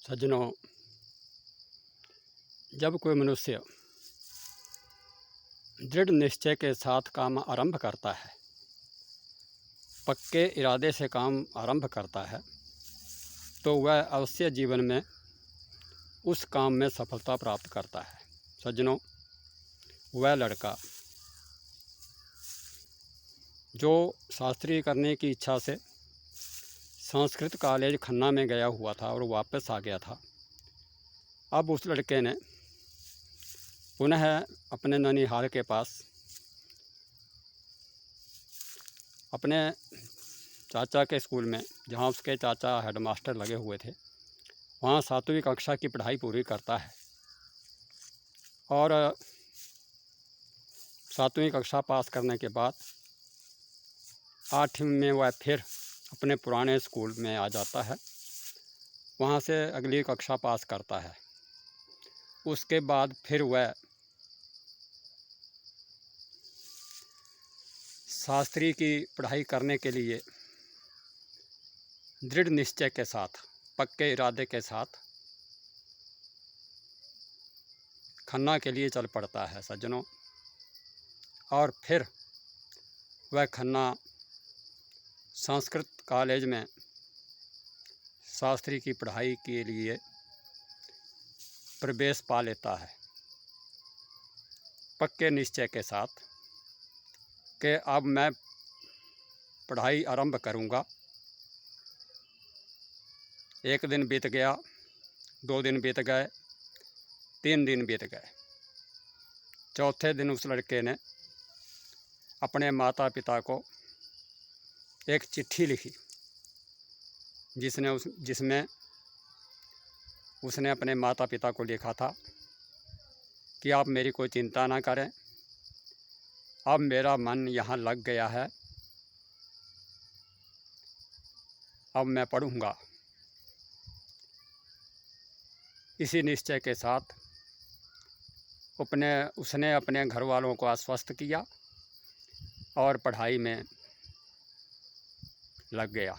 सज्जनों, जब कोई मनुष्य दृढ़ निश्चय के साथ काम आरंभ करता है, पक्के इरादे से काम आरंभ करता है, तो वह अवश्य जीवन में उस काम में सफलता प्राप्त करता है। सज्जनों, वह लड़का जो शास्त्री करने की इच्छा से संस्कृत कॉलेज खन्ना में गया हुआ था और वापस आ गया था, अब उस लड़के ने पुनः अपने ननिहाल के पास अपने चाचा के स्कूल में, जहाँ उसके चाचा हेडमास्टर लगे हुए थे, वहाँ 7वीं कक्षा की पढ़ाई पूरी करता है और 7वीं कक्षा पास करने के बाद 8वीं में वह फिर अपने पुराने स्कूल में आ जाता है। वहाँ से अगली कक्षा पास करता है। उसके बाद फिर वह शास्त्री की पढ़ाई करने के लिए दृढ़ निश्चय के साथ, पक्के इरादे के साथ खन्ना के लिए चल पड़ता है। सज्जनों, और फिर वह खन्ना संस्कृत कॉलेज में शास्त्री की पढ़ाई के लिए प्रवेश पा लेता है, पक्के निश्चय के साथ कि अब मैं पढ़ाई आरंभ करूंगा। एक दिन बीत गया, 2 दिन बीत गए, 3 दिन बीत गए। चौथे दिन उस लड़के ने अपने माता पिता को एक चिट्ठी लिखी, जिसमें उसने अपने माता पिता को लिखा था कि आप मेरी कोई चिंता ना करें, अब मेरा मन यहाँ लग गया है, अब मैं पढ़ूँगा। इसी निश्चय के साथ उसने अपने घर वालों को आश्वस्त किया और पढ़ाई में लग गया।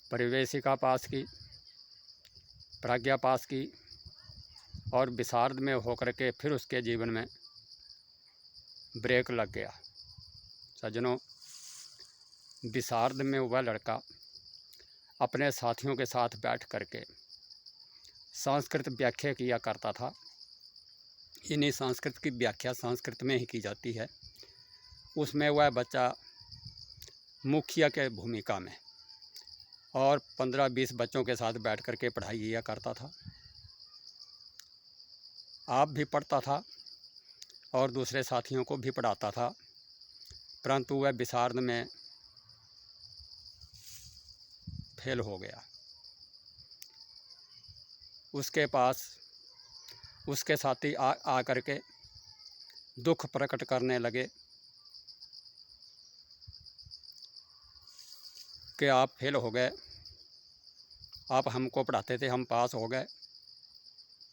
प्रवेशिका पास की, प्रज्ञा पास की और विशारद में होकर के फिर उसके जीवन में ब्रेक लग गया। सज्जनों, विशारद में वह लड़का अपने साथियों के साथ बैठ करके संस्कृत व्याख्या किया करता था। इन्हीं संस्कृत की व्याख्या संस्कृत में ही की जाती है। उसमें वह बच्चा मुखिया के भूमिका में और 15-20 बच्चों के साथ बैठ कर के पढ़ाई किया करता था। आप भी पढ़ता था और दूसरे साथियों को भी पढ़ाता था, परंतु वह विशारद में फेल हो गया। उसके पास उसके साथी आ करके दुख प्रकट करने लगे कि आप फेल हो गए, आप हमको पढ़ाते थे, हम पास हो गए।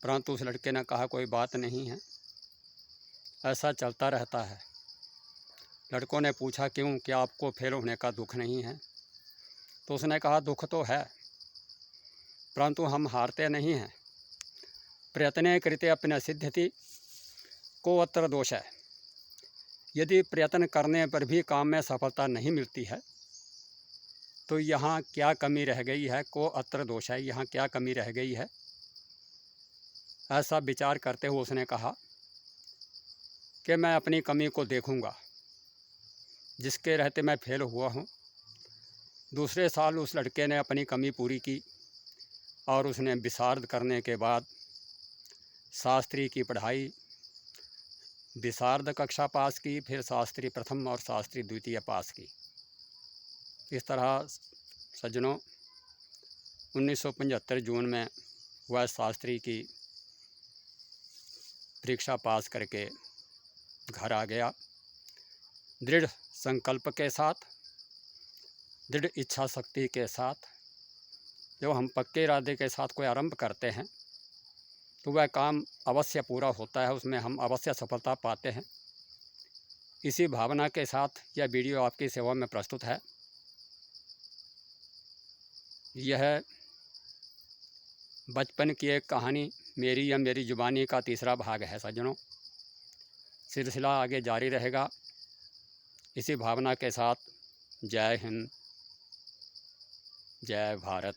परंतु उस लड़के ने कहा कोई बात नहीं है, ऐसा चलता रहता है। लड़कों ने पूछा क्यों, क्या आपको फेल होने का दुख नहीं है? तो उसने कहा दुख तो है, परंतु हम हारते नहीं हैं। प्रयत्ने कृते अपने सिद्ध्यति को अत्र दोष है। यदि प्रयत्न करने पर भी काम में सफलता नहीं मिलती है तो यहाँ क्या कमी रह गई है? को अत्र दोष है, यहाँ क्या कमी रह गई है? ऐसा विचार करते हुए उसने कहा कि मैं अपनी कमी को देखूंगा, जिसके रहते मैं फेल हुआ हूँ। दूसरे साल उस लड़के ने अपनी कमी पूरी की और उसने विशारद करने के बाद शास्त्री की पढ़ाई, विशारद कक्षा पास की, फिर शास्त्री प्रथम और शास्त्री द्वितीय पास की। इस तरह सज्जनों, 1975 जून में वह शास्त्री की परीक्षा पास करके घर आ गया। दृढ़ संकल्प के साथ, दृढ़ इच्छा शक्ति के साथ जो हम पक्के इरादे के साथ कोई आरंभ करते हैं तो वह काम अवश्य पूरा होता है, उसमें हम अवश्य सफलता पाते हैं। इसी भावना के साथ यह वीडियो आपकी सेवा में प्रस्तुत है। यह बचपन की एक कहानी मेरी या मेरी जुबानी का तीसरा भाग है सज्जनों। सिलसिला आगे जारी रहेगा इसी भावना के साथ। जय हिंद, जय भारत।